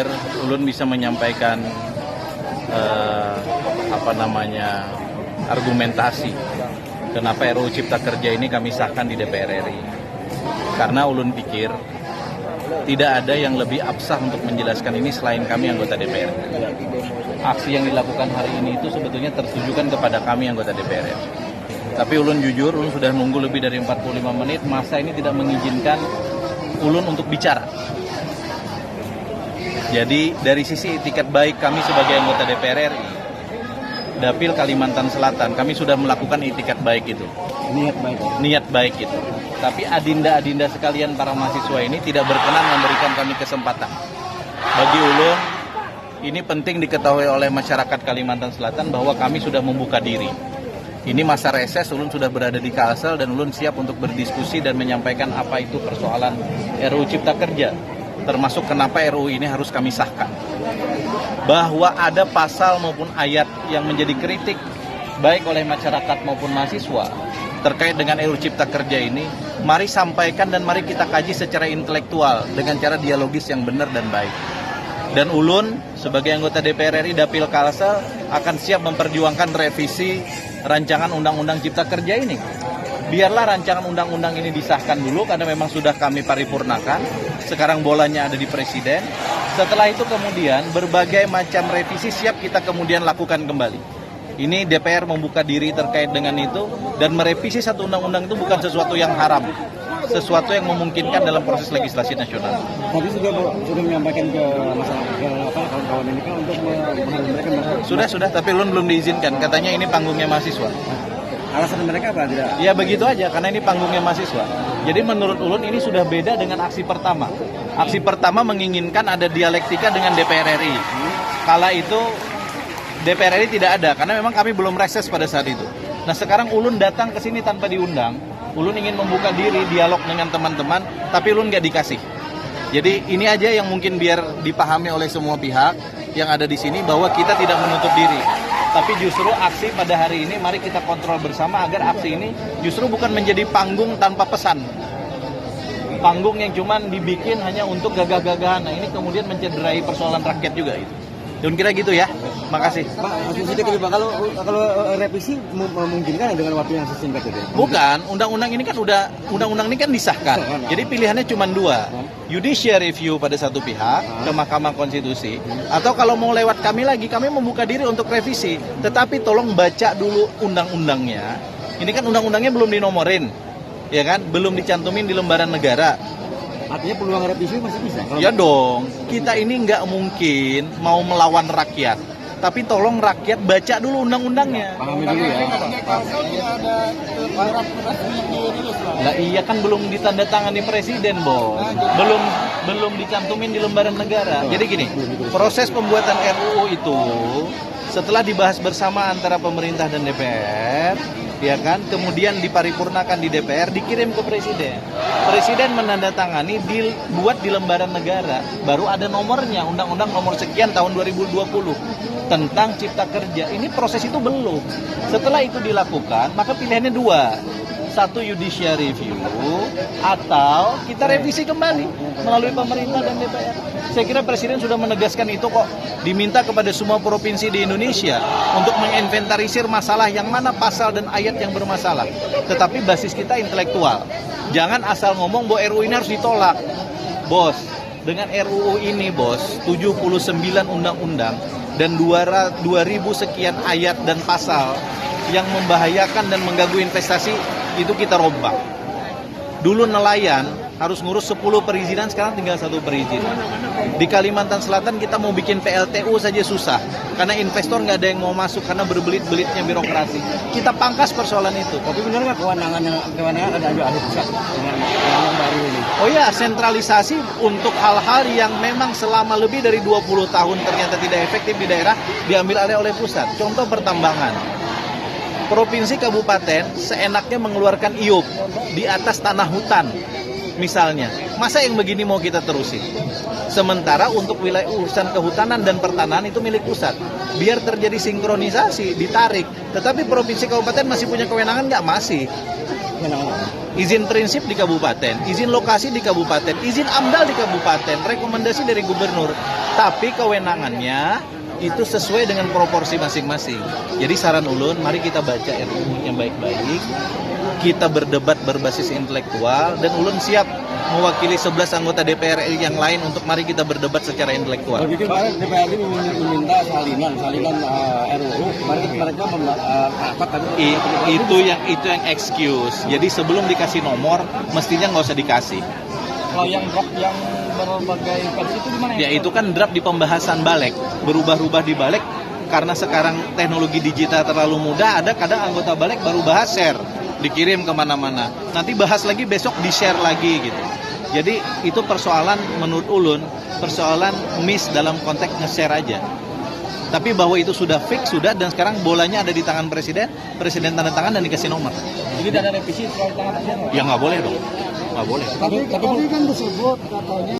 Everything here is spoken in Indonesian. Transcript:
biar ulun bisa menyampaikan argumentasi kenapa RUU Cipta Kerja ini kami sahkan di DPR RI. Karena ulun pikir tidak ada yang lebih absah untuk menjelaskan ini selain kami anggota DPR. Aksi yang dilakukan hari ini itu sebetulnya tertujukan kepada kami anggota DPR. Tapi ulun jujur, ulun sudah nunggu lebih dari 45 menit, masa ini tidak mengizinkan ulun untuk bicara. Jadi dari sisi etikat baik kami sebagai anggota DPR RI, Dapil Kalimantan Selatan, kami sudah melakukan etikat baik itu. Niat baik itu. Tapi adinda-adinda sekalian para mahasiswa ini tidak berkenan memberikan kami kesempatan. Bagi ulun, ini penting diketahui oleh masyarakat Kalimantan Selatan bahwa kami sudah membuka diri. Ini masa reses, ulun sudah berada di Kalsel dan ulun siap untuk berdiskusi dan menyampaikan apa itu persoalan RUU Cipta Kerja. Termasuk kenapa RUU ini harus kami sahkan. Bahwa ada pasal maupun ayat yang menjadi kritik baik oleh masyarakat maupun mahasiswa terkait dengan RUU Cipta Kerja ini, mari sampaikan dan mari kita kaji secara intelektual dengan cara dialogis yang benar dan baik. Dan ulun sebagai anggota DPR RI Dapil Kalsel akan siap memperjuangkan revisi rancangan Undang-Undang Cipta Kerja ini. Biarlah rancangan undang-undang ini disahkan dulu karena memang sudah kami paripurnakan. Sekarang bolanya ada di Presiden. Setelah itu kemudian berbagai macam revisi siap kita kemudian lakukan kembali. Ini DPR membuka diri terkait dengan itu dan merevisi satu undang-undang itu bukan sesuatu yang haram. Sesuatu yang memungkinkan dalam proses legislasi nasional. Tapi sudah menyampaikan ke masyarakat, kawan-kawan ini kan untuk mereka. Sudah, tapi belum diizinkan. Katanya ini panggungnya mahasiswa. Alasan mereka apa tidak? Ya begitu aja, karena ini panggungnya mahasiswa. Jadi menurut ulun ini sudah beda dengan aksi pertama. Aksi pertama menginginkan ada dialektika dengan DPR RI. Kala itu DPR RI tidak ada, karena memang kami belum reses pada saat itu. Nah sekarang ulun datang ke sini tanpa diundang. Ulun ingin membuka diri, dialog dengan teman-teman, tapi ulun nggak dikasih. Jadi ini aja yang mungkin biar dipahami oleh semua pihak yang ada di sini bahwa kita tidak menutup diri. Tapi justru aksi pada hari ini mari kita kontrol bersama agar aksi ini justru bukan menjadi panggung tanpa pesan. Panggung yang cuman dibikin hanya untuk gagah-gagahan. Nah ini kemudian mencederai persoalan rakyat juga itu. Dan kira gitu ya. Makasih. Pak, kalau revisi memungkinkan dengan waktu yang sesingkat itu? Bukan, undang-undang ini kan disahkan. Jadi pilihannya cuma dua. Judicial review pada satu pihak ke Mahkamah Konstitusi, atau kalau mau lewat kami lagi, kami membuka diri untuk revisi. Tetapi tolong baca dulu undang-undangnya. Ini kan undang-undangnya belum dinomorin, ya kan? Belum dicantumin di lembaran negara. Artinya peluang revisi masih bisa? Ya dong, kita ini nggak mungkin mau melawan rakyat. Tapi tolong rakyat baca dulu undang-undangnya. Pahami dulu ya. Lah iya kan belum ditandatangani presiden, Bos. Belum dicantumin di lembaran negara. Jadi gini, proses pembuatan RUU itu setelah dibahas bersama antara pemerintah dan DPR, ya kan, kemudian diparipurnakan di DPR, dikirim ke presiden. Presiden menandatangani, dibuat di lembaran negara, baru ada nomornya, undang-undang nomor sekian tahun 2020 tentang Cipta Kerja. Ini proses itu belum. Setelah itu dilakukan, maka pilihannya dua. Satu judicial review atau kita revisi kembali melalui pemerintah dan DPR. Saya kira Presiden sudah menegaskan itu kok. Diminta kepada semua provinsi di Indonesia untuk menginventarisir masalah yang mana pasal dan ayat yang bermasalah. Tetapi basis kita intelektual. Jangan asal ngomong bahwa RUU ini harus ditolak. Bos, dengan RUU ini bos, 79 undang-undang dan 2.000 sekian ayat dan pasal yang membahayakan dan mengganggu investasi, itu kita rombak. Dulu nelayan harus ngurus 10 perizinan, sekarang tinggal 1 perizinan. Di Kalimantan Selatan kita mau bikin PLTU saja susah, karena investor nggak ada yang mau masuk karena berbelit-belitnya birokrasi. Kita pangkas persoalan itu. Tapi benar nggak kewenangan ada ahli pusat dengan yang baru ini? Oh ya, sentralisasi untuk hal-hal yang memang selama lebih dari 20 tahun ternyata tidak efektif di daerah, diambil alih oleh pusat. Contoh pertambangan. Provinsi kabupaten seenaknya mengeluarkan IUP di atas tanah hutan misalnya. Masa yang begini mau kita terusin? Sementara untuk wilayah urusan kehutanan dan pertanahan itu milik pusat. Biar terjadi sinkronisasi, ditarik. Tetapi provinsi kabupaten masih punya kewenangan nggak? Masih. izin prinsip di kabupaten, izin lokasi di kabupaten, izin AMDAL di kabupaten, rekomendasi dari gubernur. Tapi kewenangannya itu sesuai dengan proporsi masing-masing. Jadi saran ulun, mari kita baca RUU yang baik-baik, kita berdebat berbasis intelektual, dan ulun siap mewakili 11 anggota DPR RI yang lain untuk mari kita berdebat secara intelektual. Begitu kemarin DPR ini meminta salinan RUU, mereka rapat tadi. Itu yang excuse. Jadi sebelum dikasih nomor, mestinya nggak usah dikasih. Kalau yang draft yang berbagai versi itu gimana? Ya itu kan draft di pembahasan balik, berubah-ubah di balik. Karena sekarang teknologi digital terlalu mudah, ada kadang anggota balik baru bahas share, dikirim kemana-mana. Nanti bahas lagi, besok di-share lagi gitu. Jadi itu persoalan menurut ulun, persoalan miss dalam konteks nge-share aja. Tapi bahwa itu sudah fix, sudah, dan sekarang bolanya ada di tangan presiden tanda tangan dan dikasih nomor. Jadi ada revisi soal tangan presiden? Ya nggak boleh dong, nggak boleh. Tapi kan disebut katanya